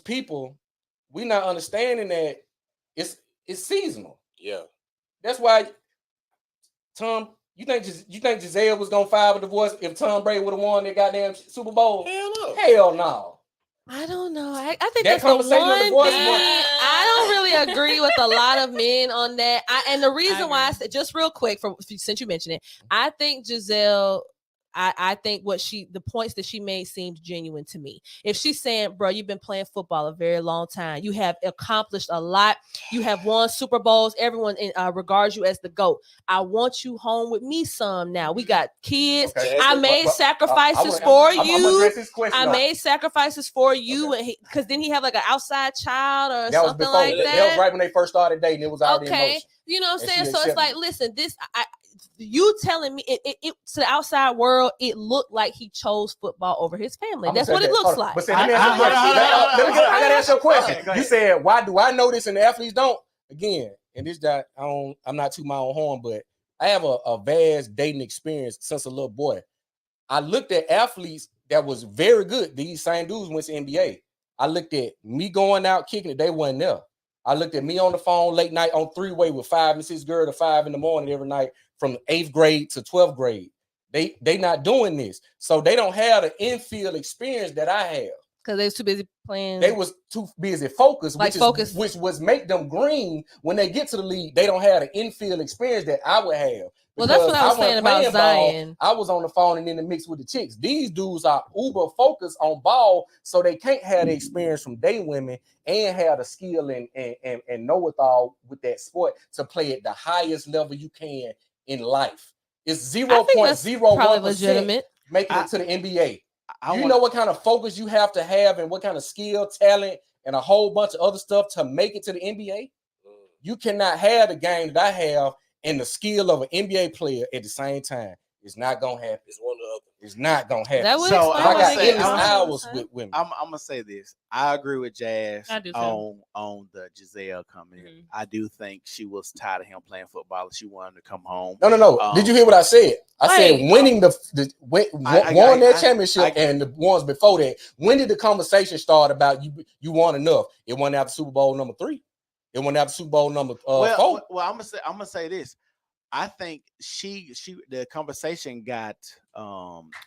people, we not understanding that it's seasonal. Yeah. That's why Tom, you think Giselle was gonna file a divorce if Tom Brady would have won that goddamn Super Bowl? Hell no. Hell no. I don't know. I think That that's the one conversation on thing. divorce I don't really agree with a lot of men on that. And the reason why I said, just real quick, since you mentioned it, I think Giselle. I think the points that she made seemed genuine to me. If she's saying, bro, you've been playing football a very long time. You have accomplished a lot. You have won Super Bowls. Everyone regards you as the GOAT. I want you home with me some now. We got kids. Okay. I made sacrifices for you. I though. made sacrifices for you. Okay. Because then he had like an outside child or that something like that. That was right when they first started dating. It was already in motion. You know what I'm saying? So it's like, listen, you telling me it to the outside world, it looked like he chose football over his family. That's what it looks like. But see, I gotta ask you a question. You said, why do I know this and the athletes don't? Again, and this guy, I'm not tooting my own horn, but I have a vast dating experience since a little boy. I looked at athletes that was very good. These same dudes went to NBA. I looked at me going out kicking it, they wasn't there. I looked at me on the phone late night on three-way with 5 and 6 girls to 5 in the morning every night from 8th grade to 12th grade. They not doing this. So they don't have the infield experience that I have. Because they was too busy playing. They was too busy focused, which was make them green when they get to the league. They don't have the infield experience that I would have. Well, that's what I was saying about Zion. I was on the phone and in the mix with the chicks. These dudes are uber focused on ball, so they can't have the experience from day women and have the skill and know-it-all with that sport to play at the highest level you can in life. It's 0.01% making it to the NBA. You know what kind of focus you have to have and what kind of skill, talent, and a whole bunch of other stuff to make it to the NBA? You cannot have the game that I have and the skill of an NBA player at the same time. It's not gonna happen. It's one or the other. It's not gonna happen. That would so I got endless hours with women. I'm gonna say this. I agree with Jazz on the Giselle comment. Mm-hmm. I do think she was tired of him playing football. She wanted to come home. No. Did you hear what I said? I said winning won that championship and the ones before that. When did the conversation start about you won enough? It went after Super Bowl number 3. It went after Super Bowl number 4. Well, I'm gonna say this. I think the conversation got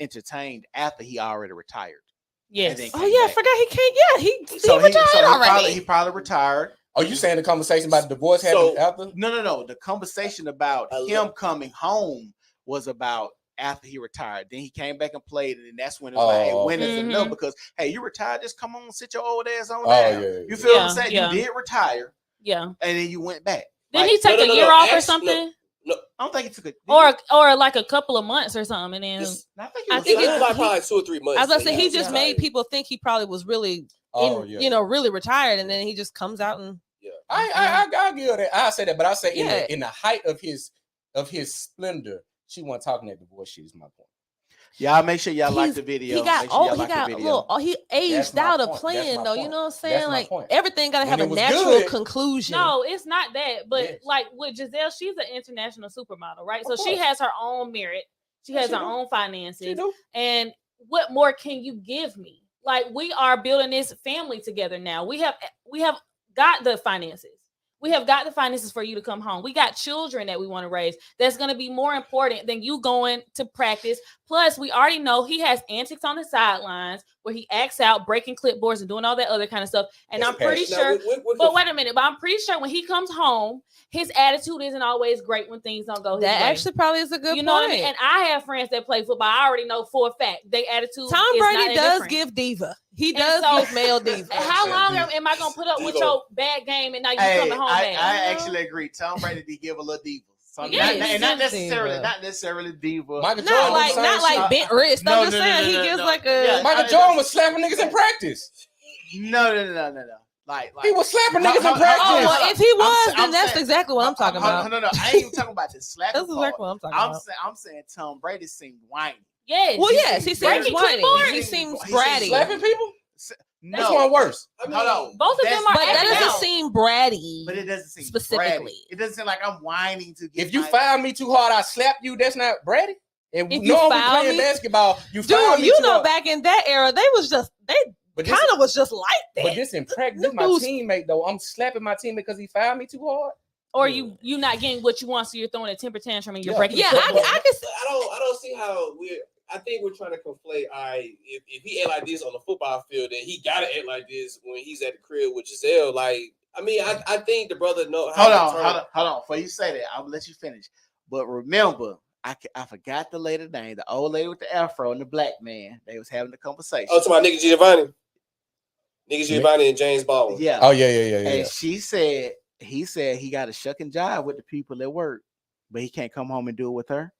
entertained after he already retired. Yes. Oh yeah, I forgot he can't. Yeah, he retired already. He probably retired. Are you saying the conversation about the divorce happened after? No. The conversation about him coming home was about after he retired. Then he came back and played, and that's when it was like, hey, when is enough? Because hey, you retired, just come on, sit your old ass on down. Yeah. You feel what I'm saying? Yeah. You did retire. Yeah. And then you went back. Did he take a year off or something? No, I don't think he took it. Or like a couple of months or something. And then I think it was like probably 2 or 3 months. I was gonna say he just made people think he probably was really, really retired, and then he just comes out and. Yeah, I give that. I say that, but I say in the height of his splendor, she wasn't talking that divorce shit. Is my point. Y'all make sure y'all like the video. He aged out of playing though. You know what I'm saying? Like everything gotta have a natural conclusion. No, it's not that. But like with Giselle, she's an international supermodel, right? So she has her own merit. She has her own finances. And what more can you give me? Like we are building this family together now. We have got the finances. We have got the finances for you to come home. We got children that we want to raise. That's going to be more important than you going to practice. Plus, we already know he has antics on the sidelines where he acts out, breaking clipboards and doing all that other kind of stuff. And I'm pretty sure, but wait a minute, but I'm pretty sure when he comes home, his attitude isn't always great when things don't go his way. That actually probably is a good point. You know what I mean? And I have friends that play football. I already know for a fact their attitude Tom Brady does different. Give diva. He does give male diva. How long am I gonna put up with your bad game and now you coming home bad? I actually agree. Tom Brady did give a little diva. So not necessarily diva. Michael Jordan not like bent wrist. I'm just saying he gives like a. Michael Jordan was slapping niggas in practice. No. Like he was slapping niggas in practice. Oh, well, if he was, then that's exactly what I'm talking about. No. I ain't even talking about the slapping. That's exactly what I'm talking about. I'm saying Tom Brady seemed whiny. Yes. Well, yes, he seems whiny. He seems bratty. Slapping people? No. That's one worse. Hold on. Both of them are. But that doesn't seem bratty. But it doesn't seem specifically. Bratty. It doesn't seem like I'm whining to get. If you foul me too hard, I slap you. That's not bratty. If you foul playing basketball, back in that era, they But kind of was just like that. But this in practice, this my teammate though. I'm slapping my teammate because he fouled me too hard. Or you not getting what you want, so you're throwing a temper tantrum and you're breaking. Yeah, I don't see how I think we're trying to conflate. If he act like this on the football field, then he gotta act like this when he's at the crib with Giselle. Like, I mean, I think the brother know. Hold on. Before you say that, I'll let you finish. But remember, I forgot the lady name, the old lady with the afro and the black man. They was having a conversation. Oh, to my nigga Giovanni. Nigga Giovanni and James Baldwin. Yeah. Oh, yeah. And he said he got a shucking job with the people at work, but he can't come home and do it with her.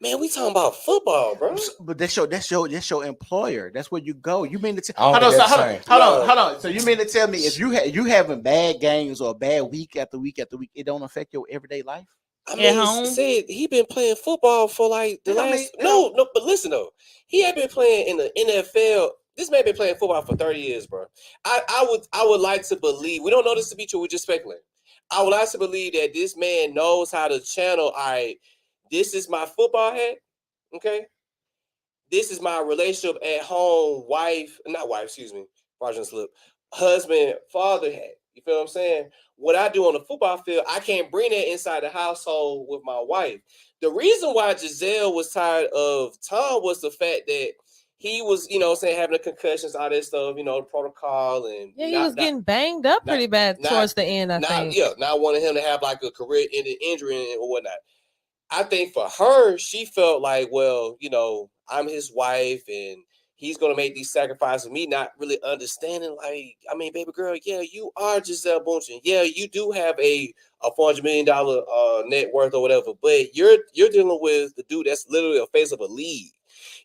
Man, we talking about football, bro. But that's your employer. That's where you go. You mean to hold on. So you mean to tell me if you having bad games or a bad week after week after week, it don't affect your everyday life? I mean, he said he been playing football for like the last. No, but listen though, he had been playing in the NFL. This man been playing football for 30 years, bro. I would like to believe, we don't know this to be true, we're just speculating. I would like to believe that this man knows how to channel, all right, this is my football hat, okay? This is my relationship at home, husband, father hat. You feel what I'm saying? What I do on the football field, I can't bring that inside the household with my wife. The reason why Giselle was tired of Tom was the fact that he was, having the concussions, all that stuff, the protocol, and he was getting banged up pretty bad towards the end. I think. Yeah, not wanting him to have like a career-ending injury or whatnot. I think for her, she felt like, well, I'm his wife, and he's gonna make these sacrifices. Me not really understanding, like, I mean, baby girl, yeah, you are Giselle Bundchen. Yeah, you do have a $400 million net worth or whatever, but you're dealing with the dude that's literally a face of a league.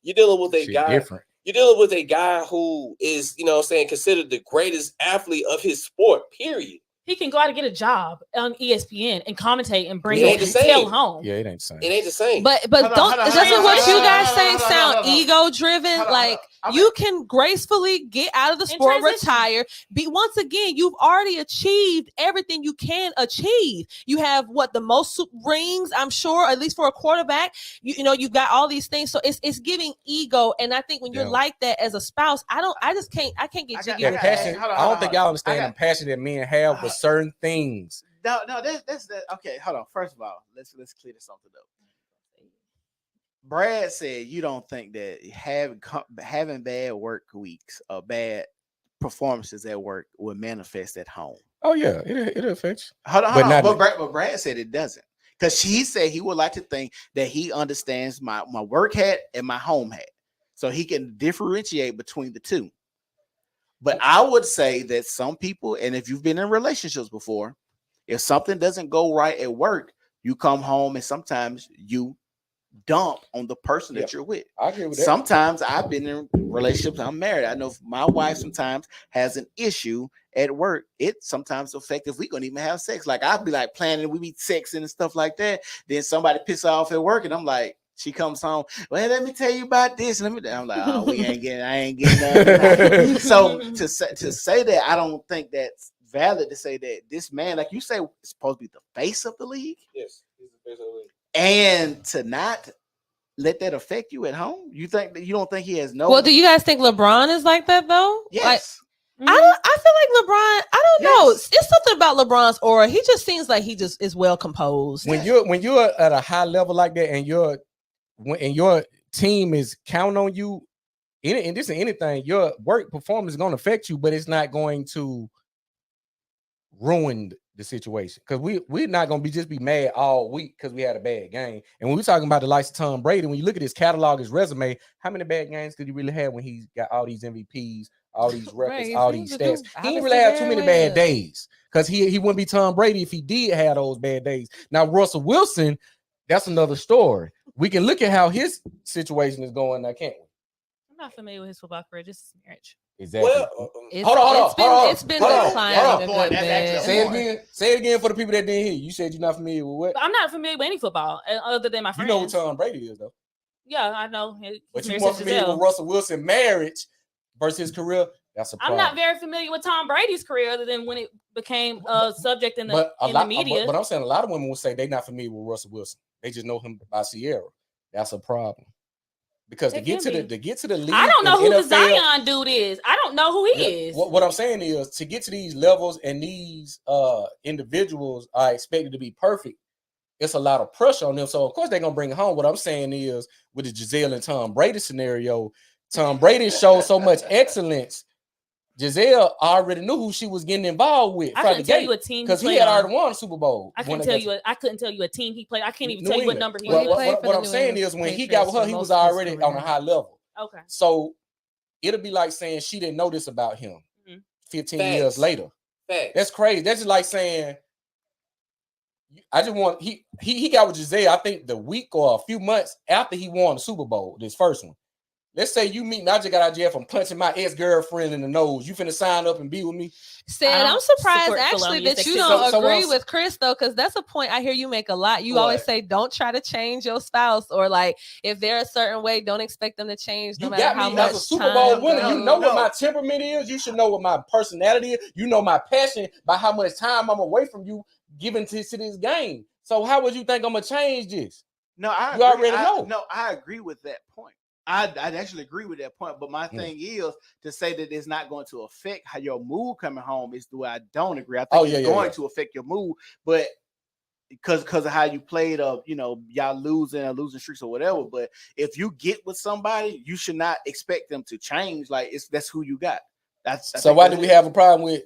You're dealing with a guy. Different. You're dealing with a guy who is, considered the greatest athlete of his sport. Period. He can go out and get a job on ESPN and commentate and bring his tail home. Yeah, it ain't the same. It ain't the same. But doesn't what you guys saying sound ego driven? Like you can gracefully get out of the sport, retire. Once again, you've already achieved everything you can achieve. You have the most rings, I'm sure, at least for a quarterback. You've got all these things. So it's giving ego. And I think when you're like that as a spouse, I can't get jiggy with that. I don't think y'all understand the passion that men have with certain things. No, that's okay. Hold on. First of all, let's clear this something up. Brad said you don't think that having bad work weeks or bad performances at work will manifest at home. Oh yeah, it affects. Hold on. But Brad said it doesn't, because he said he would like to think that he understands my work hat and my home hat, so he can differentiate between the two. But I would say that some people, and if you've been in relationships before, if something doesn't go right at work, you come home and sometimes you dump on the person that you're with. I agree with that. Sometimes I've been in relationships. I'm married. I know my wife sometimes has an issue at work. It sometimes affects if we're gonna even have sex. Like I'll be like planning, we be sexing and stuff like that. Then somebody piss off at work, and I'm like, she comes home. Well, let me tell you about this. I'm like, oh, I ain't getting nothing. So to say that, I don't think that's valid to say that this man, like you say, is supposed to be the face of the league. Yes, he's the face of the league. And to not let that affect you at home, you don't think he has no? Well, do you guys think LeBron is like that though? Yes. I feel like LeBron. I don't know. It's something about LeBron's aura. He just seems like he just is well composed. When you're at a high level like that, and your team is counting on you, and this is anything, your work performance is going to affect you, but it's not going to ruin the situation, because we're not going to just be mad all week because we had a bad game. And when we're talking about the likes of Tom Brady, when you look at his catalog, his resume, how many bad games did he really have when he's got all these MVPs, all these records, all these stats? He didn't really have too many bad days, because he wouldn't be Tom Brady if he did have those bad days. Now Russell Wilson, that's another story. We can look at how his situation is going now, can't we? I'm not familiar with his football career. Just his marriage. Exactly. Well, hold on. It's been declining. Say it again for the people that didn't hear. You said you're not familiar with what? I'm not familiar with any football other than my friends. You know what Tom Brady is, though. Yeah, I know. But you're more familiar with Russell Wilson marriage versus his career. That's a problem. I'm not very familiar with Tom Brady's career other than when it became a subject in the media. But I'm saying a lot of women will say they're not familiar with Russell Wilson. They just know him by Sierra. That's a problem. Because to get to the league, I don't know who NFL, the Zion dude is. I don't know who he is. What I'm saying is, to get to these levels and these individuals are expected to be perfect. It's a lot of pressure on them. So of course they're gonna bring it home. What I'm saying is, with the Giselle and Tom Brady scenario, Tom Brady showed so much excellence. Giselle already knew who she was getting involved with. I couldn't tell you a team because he had already won the Super Bowl. I couldn't tell you a team he played. I can't even tell you what number he played. played. What I'm saying is, when he got with her, he was already on a high level. Okay. So it'll be like saying she didn't know this about him 15 years later. That's crazy. That's just like saying, I just want he got with Giselle, I think the week or a few months after he won the Super Bowl, this first one. Let's say you meet me, I just got out of jail from punching my ex-girlfriend in the nose. You finna sign up and be with me? I'm surprised actually that you don't agree with Chris though, because that's a point I hear you make a lot. You always say don't try to change your spouse, or like if they're a certain way, don't expect them to change no matter how much. As a Super Bowl winner, you know what my temperament is. You should know what my personality is. You know my passion by how much time I'm away from you giving to this game. So how would you think I'm gonna change this? No, I agree with that point. I'd actually agree with that point, but my thing is to say that it's not going to affect how your mood coming home is the way I don't agree. I think it's going to affect your mood, but because of how you played y'all losing streaks or whatever. But if you get with somebody, you should not expect them to change. Like that's who you got. So why do we have a problem with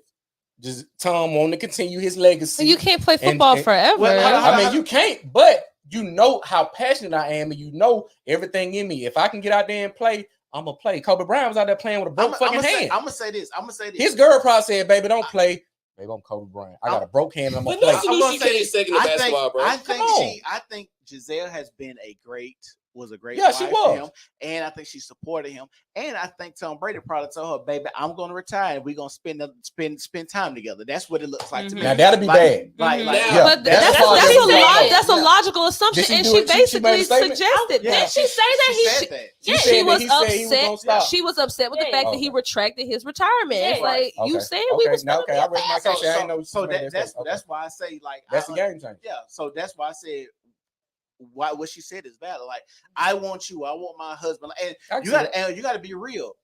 just Tom wanting to continue his legacy? You can't play football forever. I mean, you can't, but you know how passionate I am, and you know everything in me. If I can get out there and play, I'm gonna play. Kobe Bryant was out there playing with a broke fucking hand. I'm gonna say this. His girl probably said, "Baby, don't play." Baby, I'm Kobe Bryant. I got a broke hand. And I'm gonna play. I'm gonna say second in basketball, bro. I think Giselle has been was a great wife to him, and I think she supported him. And I think Tom Brady probably told her, "Baby, I'm going to retire, and we're going to spend time together." That's what it looks like to me. Now that'll be bad. But that's a logical assumption, and she basically suggested that. Did she say that she was upset. She was upset with the fact that he retracted his retirement. It's like you said we was going to be I read my case. I know. So that's why I say that's the game changer. Yeah. So that's why I said. What she said is valid. Like, I want my husband, and you got to be real.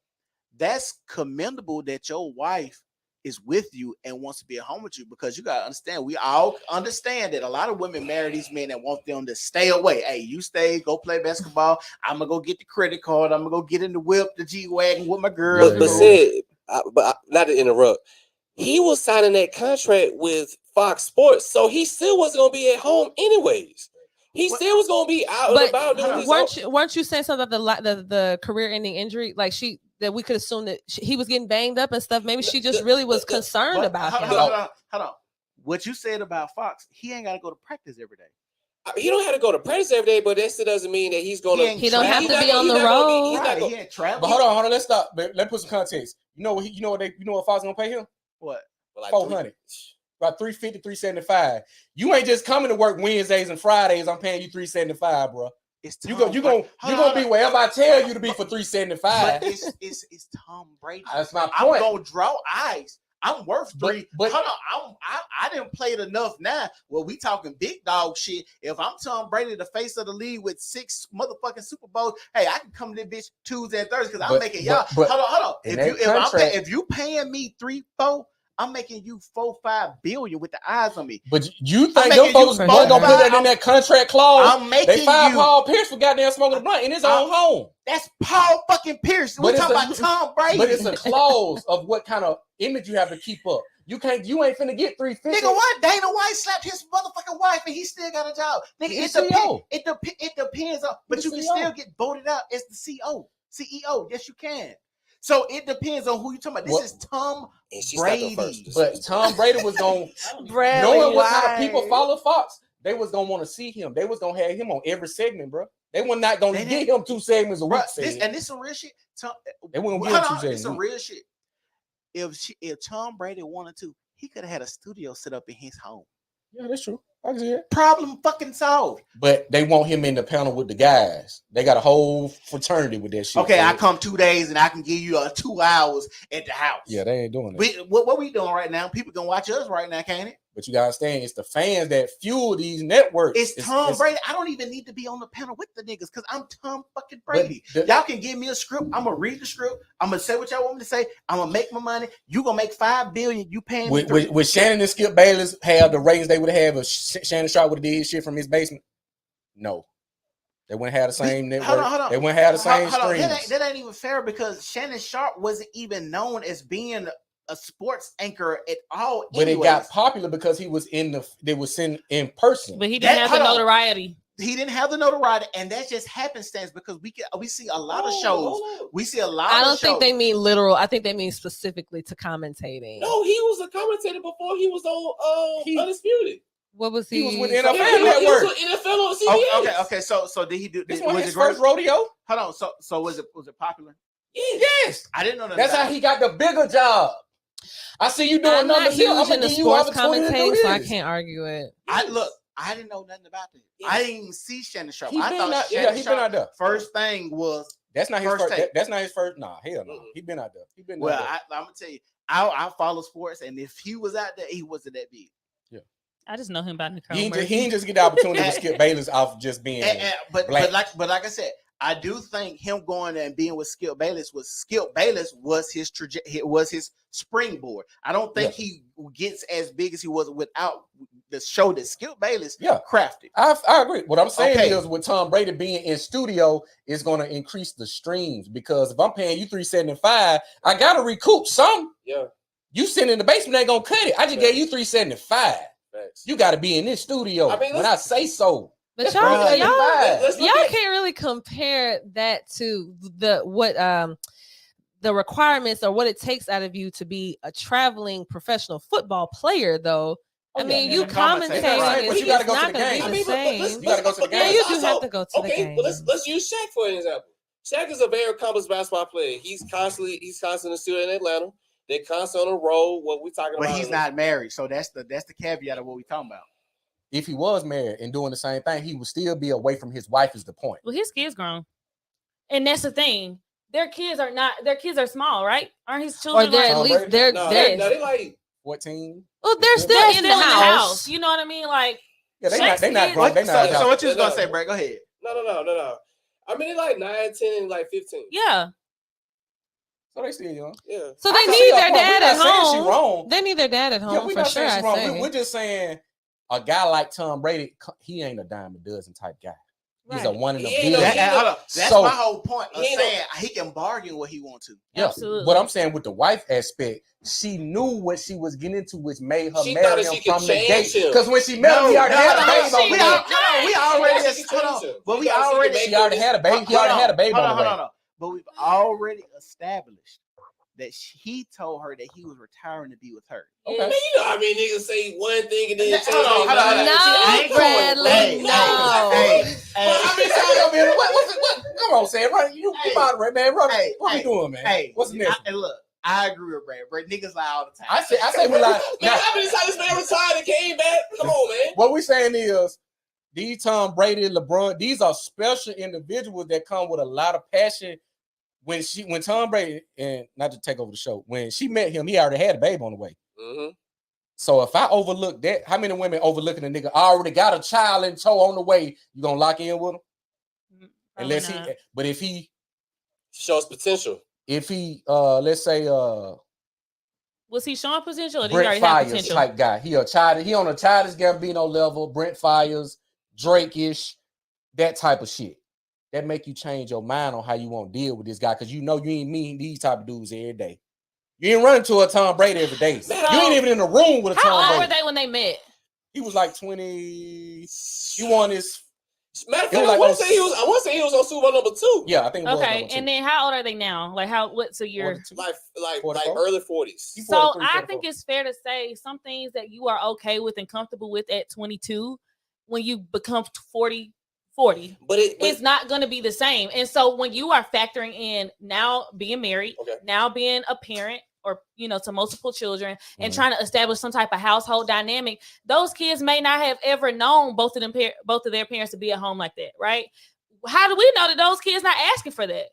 That's commendable that your wife is with you and wants to be at home with you, because you got to understand. We all understand that a lot of women marry these men that want them to stay away. Hey, you stay, go play basketball. I'm gonna go get the credit card. I'm gonna go get in the whip, the G-Wagon with my girl. But not to interrupt. He was signing that contract with Fox Sports, so he still wasn't gonna be at home anyways. He still was gonna be out and about doing weren't you saying something about the career-ending injury? Like that we could assume that he was getting banged up and stuff. Maybe she just really was concerned about him. Hold on. What you said about Fox, he ain't got to go to practice every day. He don't have to go to practice every day, but that still doesn't mean that he's gonna. He don't have to be on the road. He ain't traveling. But hold on. Let's stop. Let's put some context. You know what Fox gonna pay him? What? Like 400. About 350, 375. You ain't just coming to work Wednesdays and Fridays. I'm paying you 375, bro. You're gonna be wherever I tell you to be for 375. But it's Tom Brady. That's my point. I'm gonna draw eyes. I'm worth three. But hold on, I didn't play it enough now. Well, we talking big dog shit. If I'm Tom Brady, the face of the league with 6 motherfucking Super Bowls, hey, I can come to this bitch Tuesday and Thursday because I'm making y'all. Hold on. If you paying me 3-4. I'm making you $4-5 billion with the eyes on me. But you think them folks gonna put that in that contract clause? They fired Paul Pierce for goddamn smoking a blunt in his own home. That's Paul fucking Pierce. We're talking about Tom Brady. But it's a clause of what kind of image you have to keep up. You ain't finna get 350. Nigga, what? Dana White slapped his motherfucking wife and he still got a job. Nigga, it depends on, but you can still get voted out as the CEO. Yes, you can. So it depends on who you talking about. This is Tom Brady. But Tom Brady was going knowing what kind of people follow Fox, they was gonna want to see him. They was gonna have him on every segment, bro. They were not gonna get him 2 segments a week. This some real shit. They wouldn't get him 2 segments. It's some real shit. If Tom Brady wanted to, he could have had a studio set up in his home. Yeah, that's true. I can see it. Problem fucking solved. But they want him in the panel with the guys. They got a whole fraternity with that shit. Okay, I come 2 days and I can give you 2 hours at the house. Yeah, they ain't doing that. What we doing right now? People gonna watch us right now, can't it? But you gotta understand, it's the fans that fuel these networks. It's Tom Brady. I don't even need to be on the panel with the niggas because I'm Tom fucking Brady. Y'all can give me a script. I'm gonna read the script. I'm gonna say what y'all want me to say. I'm gonna make my money. You gonna make $5 billion. You paying me Would Shannon and Skip Bayless have the ratings they would have if Shannon Sharp would have did his shit from his basement? No. They wouldn't have the same network. Hold on. They wouldn't have the same streams. That ain't even fair because Shannon Sharp wasn't even known as being a sports anchor at all. But it got popular because he was in person. But he didn't have the notoriety. He didn't have the notoriety, and that just happenstance because we see a lot of shows. We see a lot. I don't think they mean literal. I think they mean specifically to commentating. No, he was a commentator before he was on Undisputed. What was he? He was with NFL Network. He was with NFL on CBS. Okay. So did he do? This was his first rodeo. Hold on. So was it popular? Yes. I didn't know that. That's how he got the bigger job. I see you doing numbers here. I'm gonna give you commentating, so I can't argue it. I didn't know nothing about that. Yeah. I didn't even see Shannon Sharp. He been out there. First thing was that's not his first. That's not his first. Nah, hell no. He been out there. He been. Well, I'm gonna tell you, I follow sports, and if he was out there, he wasn't that big. Yeah, I just know him by Nicole. He didn't just get the opportunity to Skip Bayless off just being. But like I said, I do think him going there and being with Skip Bayless was his springboard. I don't think he gets as big as he was without the show that Skip Bayless crafted. I agree. What I'm saying is with Tom Brady being in studio is going to increase the streams because if I'm paying you $375, I got to recoup some. Yeah. You sitting in the basement ain't going to cut it. I just gave you $375. You got to be in this studio when I say so. But y'all can't really compare that to the requirements or what it takes out of you to be a traveling professional football player, though. I mean, you commentating, but you got to go to the game. You got to go to the game. Yeah, you do have to go to the game. But let's use Shaq for an example. Shaq is a very accomplished basketball player. He's constantly still in Atlanta. They're constantly on the road. What we talking about? But he's not married, so that's the caveat of what we talking about. If he was married and doing the same thing, he would still be away from his wife. Is the point? Well, his kids grown, and that's the thing. Their kids are small, right? Aren't his children? Or they're at least they're like 14. Well, they're still in the house. You know what I mean? Like, yeah, they not grown. So what you was gonna say, Brad? Go ahead. No. I mean, they're like 9, 10, and like 15. Yeah. So they still young. Yeah. So they need their dad at home. They need their dad at home for sure. We're just saying a guy like Tom Brady, he ain't a dime a dozen type guy. He's a one in a billion. That's my whole point of saying he can bargain what he wants to. Yeah. Absolutely. But I'm saying with the wife aspect, she knew what she was getting into, which made her marry him from the gate. Because when she met him, he already had a baby on the way. She already had a baby. He already had a baby on the way. But we've already established that he told her that he was retiring to be with her. Okay. Man, you know how many niggas say one thing and then change No, Bradley, no. How many times, man? What? Come on, Sam. Run, you moderate, man. Run. What we doing, man? What's next? Look, I agree with Brad. Brad, niggas lie all the time. I say we lie. Man, how many times this man retired and came back? Come on, man. What we saying is, these Tom Brady, LeBron, these are special individuals that come with a lot of passion. When Tom Brady, and not to take over the show, when she met him, he already had a baby on the way. Mm-hmm. So if I overlook that, how many women overlooking a nigga already got a child in tow on the way? You gonna lock in with him? Unless if he shows potential. If he, let's say, was he showing potential? Or did Brent he already have Fires potential? type guy. He on a Childish Gambino level. Brent Fires, Drake-ish, that type of shit. That make you change your mind on how you want to deal with this guy because you know you ain't meeting these type of dudes every day. You ain't running to a Tom Brady every day. So, you ain't even in the room with a Tom Brady. How old were they when they met? He was like 20. He won his. Matter of fact, I want to say he was on Super Bowl number 2. Yeah, I think. Okay, and then how old are they now? Like what's a year? Like early 40s. So I think it's fair to say some things that you are okay with and comfortable with at 22, when you become 40, but it's not going to be the same. And so when you are factoring in now being married, now being a parent, or to multiple children, and trying to establish some type of household dynamic, those kids may not have ever known both of their parents to be at home like that, right? How do we know that those kids not asking for that?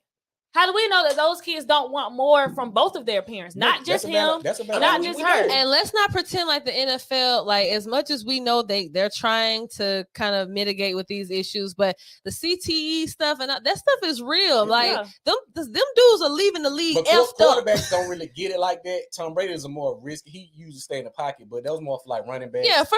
How do we know that those kids don't want more from both of their parents? Not just him, not just her. And let's not pretend like the NFL, like as much as we know they're trying to kind of mitigate with these issues, but the CTE stuff and that stuff is real. Like them dudes are leaving the league. But quarterbacks don't really get it like that. Tom Brady is a more risky. He usually stay in the pocket, but that was more for like running backs. Yeah, for